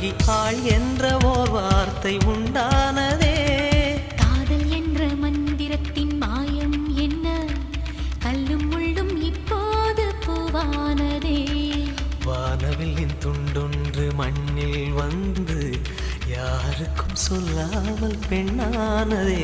பெண்ணாகி ஆள் என்ற ஓர் வார்த்தை உண்டானதே. காதல் என்ற மந்திரத்தின் மாயம் என்ன, கல்லும் முள்ளும் இப்போது பூவானதே. வானவில்லின் துண்டொன்று மண்ணில் வந்து யாருக்கும் சொல்லாமல் பெண்ணானதே.